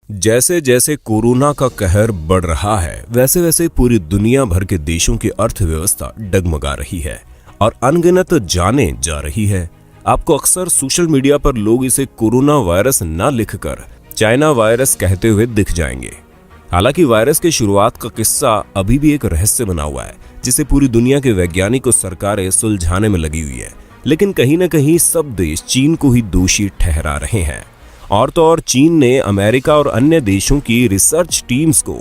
जैसे जैसे कोरोना का कहर बढ़ रहा है, वैसे वैसे पूरी दुनिया भर के देशों की अर्थव्यवस्था डगमगा रही है और अनगिनत जाने जा रही है। आपको अक्सर सोशल मीडिया पर लोग इसे कोरोना वायरस न लिखकर चाइना वायरस कहते हुए दिख जाएंगे। हालांकि वायरस की शुरुआत का किस्सा अभी भी एक रहस्य बना हुआ है, जिसे पूरी दुनिया के वैज्ञानिक और सरकारें सुलझाने में लगी हुई है। लेकिन कहीं न कहीं सब देश चीन को ही दोषी ठहरा रहे हैं। और तो और चीन ने अमेरिका और अन्य देशों की रिसर्च टीम्स को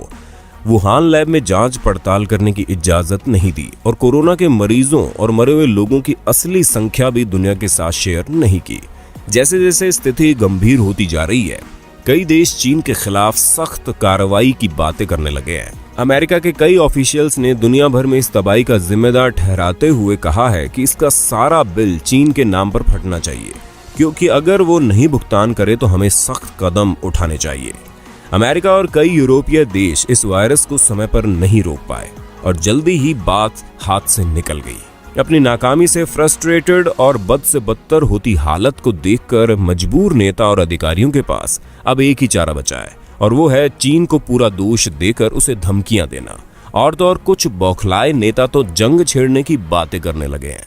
वुहान लैब में जांच पड़ताल करने की इजाजत नहीं दी और कोरोना के मरीजों और मरे हुए लोगों की असली संख्या भी दुनिया के साथ शेयर नहीं की। जैसे जैसे स्थिति गंभीर होती जा रही है, कई देश चीन के खिलाफ सख्त कार्रवाई की बातें करने लगे हैं। अमेरिका के कई ऑफिशियल्स ने दुनिया भर में इस तबाही का जिम्मेदार ठहराते हुए कहा है कि इसका सारा बिल चीन के नाम पर फटना चाहिए, क्योंकि अगर वो नहीं भुगतान करे तो हमें सख्त कदम उठाने चाहिए। अमेरिका और कई यूरोपीय देश इस वायरस को समय पर नहीं रोक पाए और जल्दी ही बात हाथ से निकल गई। अपनी नाकामी से फ्रस्ट्रेटेड और बद से बदतर होती हालत को देखकर मजबूर नेता और अधिकारियों के पास अब एक ही चारा बचा है, और वो है चीन को पूरा दोष देकर उसे धमकियां देना। और तो और कुछ बौखलाए नेता तो जंग छेड़ने की बातें करने लगे हैं।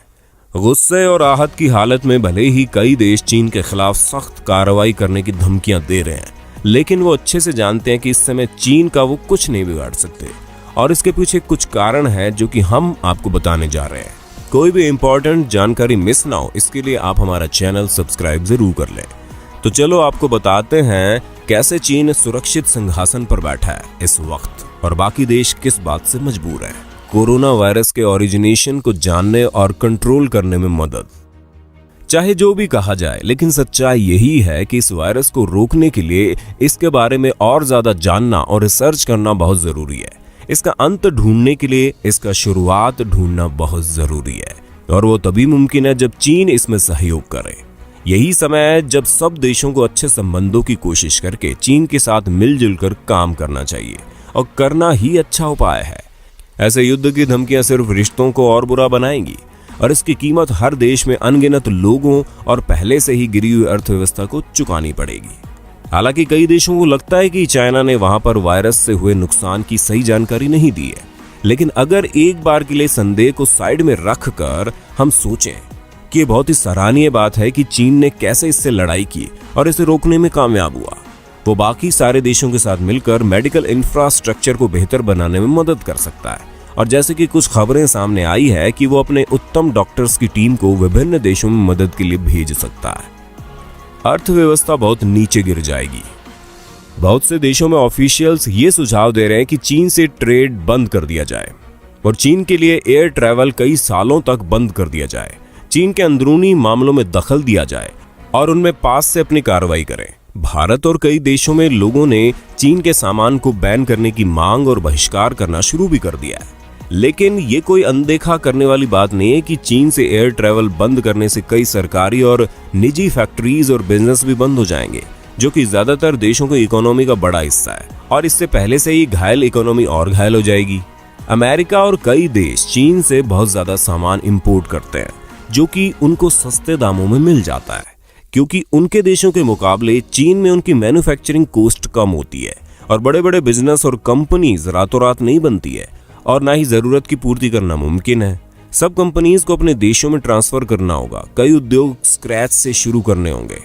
गुस्से और आहत की हालत में भले ही कई देश चीन के खिलाफ सख्त कार्रवाई करने की धमकियां दे रहे हैं, लेकिन वो अच्छे से जानते हैं कि इस समय चीन का वो कुछ नहीं बिगाड़ सकते और इसके पीछे कुछ कारण है जो कि हम आपको बताने जा रहे हैं। कोई भी इंपॉर्टेंट जानकारी मिस ना हो, इसके लिए आप हमारा चैनल सब्सक्राइब जरूर कर लें। तो चलो आपको बताते हैं कैसे चीन सुरक्षित सिंहासन पर बैठा है इस वक्त और बाकी देश किस बात से मजबूर है। कोरोना वायरस के ओरिजिनेशन को जानने और कंट्रोल करने में मदद। चाहे जो भी कहा जाए, लेकिन सच्चाई यही है कि इस वायरस को रोकने के लिए इसके बारे में और ज्यादा जानना और रिसर्च करना बहुत जरूरी है। इसका अंत ढूंढने के लिए इसका शुरुआत ढूंढना बहुत जरूरी है, और वो तभी मुमकिन है जब चीन इसमें सहयोग करे। यही समय है जब सब देशों को अच्छे संबंधों की कोशिश करके चीन के साथ मिलजुल कर काम करना चाहिए, और करना ही अच्छा उपाय है। ऐसे युद्ध की धमकियां सिर्फ रिश्तों को और बुरा बनाएंगी, और इसकी कीमत हर देश में अनगिनत लोगों और पहले से ही गिरी हुई अर्थव्यवस्था को चुकानी पड़ेगी। हालांकि कई देशों को लगता है कि चाइना ने वहां पर वायरस से हुए नुकसान की सही जानकारी नहीं दी है, लेकिन अगर एक बार के लिए संदेह को साइड में रखकर हम सोचें कि ये बहुत ही सराहनीय बात है कि चीन ने कैसे इससे लड़ाई की और इसे रोकने में कामयाब हुआ। वो बाकी सारे देशों के साथ मिलकर मेडिकल इंफ्रास्ट्रक्चर को बेहतर बनाने में मदद कर सकता है, और जैसे कि कुछ खबरें सामने आई है कि वो अपने उत्तम डॉक्टर्स की टीम को विभिन्न देशों में मदद के लिए भेज सकता है। अर्थव्यवस्था बहुत नीचे गिर जाएगी। बहुत से देशों में ऑफिशियल्स ये सुझाव दे रहे हैं कि चीन से ट्रेड बंद कर दिया जाए और चीन के लिए एयर ट्रैवल कई सालों तक बंद कर दिया जाए, चीन के अंदरूनी मामलों में दखल दिया जाए और उनमें पास से अपनी कार्रवाई करें। भारत और कई देशों में लोगों ने चीन के सामान को बैन करने की मांग और बहिष्कार करना शुरू भी कर दिया है। लेकिन ये कोई अनदेखा करने वाली बात नहीं है कि चीन से एयर ट्रैवल बंद करने से कई सरकारी और निजी फैक्ट्रीज और बिजनेस भी बंद हो जाएंगे, जो कि ज्यादातर देशों की इकोनॉमी का बड़ा हिस्सा है, और इससे पहले से ही घायल इकोनॉमी और घायल हो जाएगी। अमेरिका और कई देश चीन से बहुत ज्यादा सामान इंपोर्ट करते हैं, जो कि उनको सस्ते दामों में मिल जाता है, क्योंकि उनके देशों के मुकाबले चीन में उनकी मैन्युफैक्चरिंग कॉस्ट कम होती है और बड़े बड़े बिजनेस और कंपनीज रातों रात नहीं बनती है और ना ही जरूरत की पूर्ति करना मुमकिन है। सब कंपनीज को अपने देशों में ट्रांसफर करना होगा, कई उद्योग स्क्रैच से शुरू करने होंगे,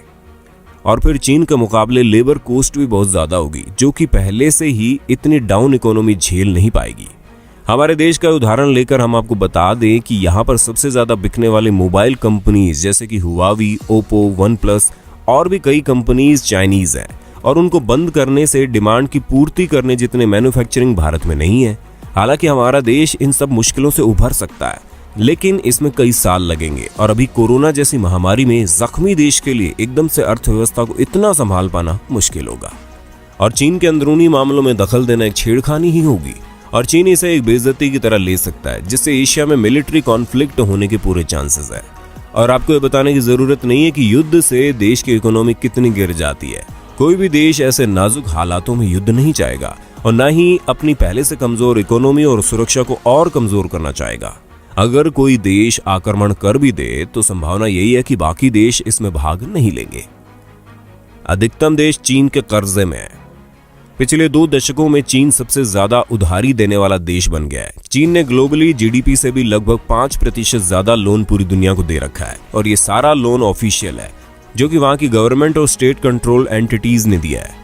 और फिर चीन के मुकाबले लेबर कॉस्ट भी बहुत ज्यादा होगी, जो कि पहले से ही इतनी डाउन इकोनॉमी झेल नहीं पाएगी। हमारे देश का उदाहरण लेकर हम आपको बता दें कि यहाँ पर सबसे ज्यादा बिकने वाले मोबाइल कंपनीज जैसे कि हुआवी, ओप्पो, वन प्लस और भी कई कंपनीज चाइनीज हैं, और उनको बंद करने से डिमांड की पूर्ति करने जितने मैन्युफैक्चरिंग भारत में नहीं है। हालांकि हमारा देश इन सब मुश्किलों से उभर सकता है, लेकिन इसमें कई साल लगेंगे, और अभी कोरोना जैसी महामारी में जख्मी देश के लिए एकदम से अर्थव्यवस्था को इतना संभाल पाना मुश्किल होगा, और चीन के अंदरूनी मामलों में दखल देना एक छेड़खानी ही होगी, और चीन इसे एक बेइज्जती की तरह ले सकता है, जिससे एशिया में मिलिट्री कॉन्फ्लिक्ट होने के पूरे चांसेस है। और आपको ये बताने की जरूरत नहीं है कि युद्ध से देश की इकोनॉमी कितनी गिर जाती है। कोई भी देश ऐसे नाजुक हालातों में युद्ध नहीं चाहेगा, और न ही अपनी पहले से कमजोर इकोनॉमी और सुरक्षा को और कमजोर करना चाहेगा। अगर कोई देश आक्रमण कर भी दे तो संभावना यही है कि बाकी देश इसमें भाग नहीं लेंगे। अधिकतम देश चीन के कर्जे में है। पिछले 2 दशकों में चीन सबसे ज्यादा उधारी देने वाला देश बन गया है। चीन ने ग्लोबली जीडीपी से भी लगभग 5% ज्यादा लोन पूरी दुनिया को दे रखा है और ये सारा लोन ऑफिशियल है, जो कि वहां की गवर्नमेंट और स्टेट कंट्रोल एंटिटीज ने दिया है।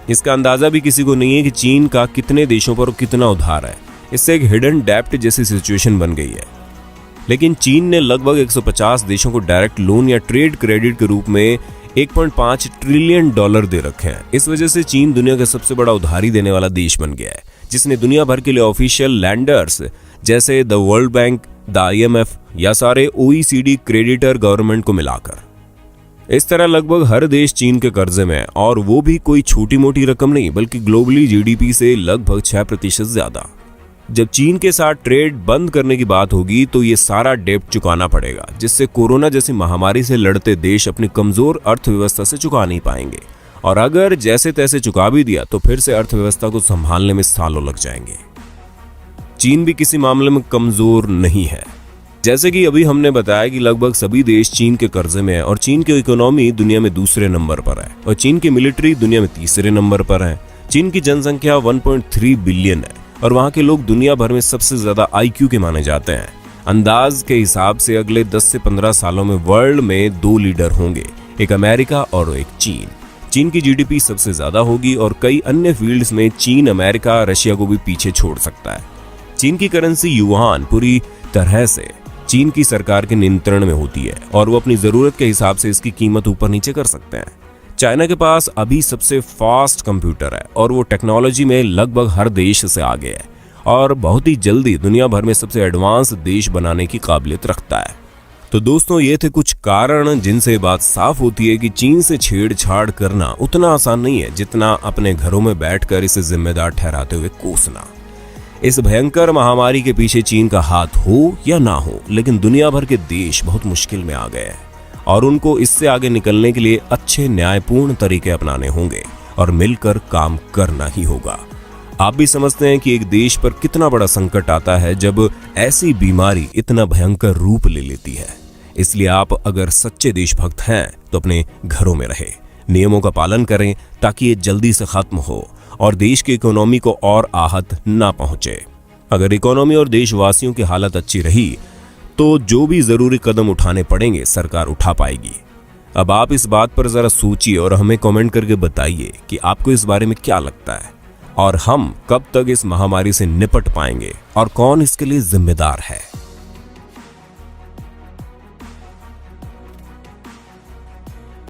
इसका अंदाजा भी किसी को नहीं है कि चीन का कितने देशों पर कितना उधार है। इससे एक हिडन डेब्ट जैसी सिचुएशन बन गई है। लेकिन चीन ने लगभग 150 देशों को डायरेक्ट लोन या ट्रेड क्रेडिट के रूप में $1.5 ट्रिलियन दे रखे हैं। इस वजह से चीन दुनिया का सबसे बड़ा उधारी देने वाला देश बन गया है, जिसने दुनिया भर के लिए ऑफिशियल लैंडर्स जैसे the world bank, the IMF या सारे OECD क्रेडिटर गवर्नमेंट को मिलाकर। इस तरह लगभग हर देश चीन के कर्जे में है और वो भी कोई छोटी मोटी रकम नहीं, बल्कि ग्लोबली जीडीपी से लगभग 6% ज्यादा। जब चीन के साथ ट्रेड बंद करने की बात होगी तो ये सारा डेब्ट चुकाना पड़ेगा, जिससे कोरोना जैसी महामारी से लड़ते देश अपनी कमजोर अर्थव्यवस्था से चुका नहीं पाएंगे। और अगर जैसे तैसे चुका भी दिया तो फिर से अर्थव्यवस्था को संभालने में सालों लग जाएंगे। चीन भी किसी मामले में कमजोर नहीं है। जैसे कि अभी हमने बताया कि लगभग सभी देश चीन के कर्जे में है और चीन की इकोनॉमी दुनिया में दूसरे नंबर पर है और चीन की मिलिट्री दुनिया में तीसरे नंबर पर है। चीन की जनसंख्या 1.3 बिलियन है और वहां के लोग दुनिया भर में सबसे ज्यादा IQ के माने जाते हैं। अंदाज के हिसाब से अगले 10 से 15 सालों में वर्ल्ड में 2 लीडर होंगे, एक अमेरिका और एक चीन। चीन की जीडीपी सबसे ज्यादा होगी और कई अन्य फील्ड्स में चीन अमेरिका, रशिया को भी पीछे छोड़ सकता है। चीन की करेंसी युआन पूरी तरह से चीन की सरकार के नियंत्रण में होती है और वो अपनी जरूरत के हिसाब से इसकी कीमत ऊपर नीचे कर सकते हैं। चाइना के पास अभी सबसे फास्ट कंप्यूटर है और वो टेक्नोलॉजी में लगभग हर देश से आगे है और बहुत ही जल्दी दुनिया भर में सबसे एडवांस देश बनाने की काबिलियत रखता है। तो दोस्तों, ये थे कुछ कारण जिनसे बात साफ होती है कि चीन से छेड़छाड़ करना उतना आसान नहीं है जितना अपने घरों में बैठकर इसे जिम्मेदार ठहराते हुए कोसना। इस भयंकर महामारी के पीछे चीन का हाथ हो या ना हो, लेकिन दुनिया भर के देश बहुत मुश्किल में आ गए हैं और उनको इससे आगे निकलने के लिए अच्छे न्यायपूर्ण तरीके अपनाने होंगे और मिलकर काम करना ही होगा। आप भी समझते हैं कि एक देश पर कितना बड़ा संकट आता है जब ऐसी बीमारी इतना भयंकर रूप ले लेती है। इसलिए आप अगर सच्चे देशभक्त हैं तो अपने घरों में रहें, नियमों का पालन करें ताकि ये जल्दी से खत्म हो और देश की इकोनॉमी को और आहत ना पहुंचे। अगर इकोनॉमी और देशवासियों की हालत अच्छी रही तो जो भी जरूरी कदम उठाने पड़ेंगे सरकार उठा पाएगी। अब आप इस बात पर जरा सोचिए और हमें कमेंट करके बताइए कि आपको इस बारे में क्या लगता है और हम कब तक इस महामारी से निपट पाएंगे और कौन इसके लिए जिम्मेदार है।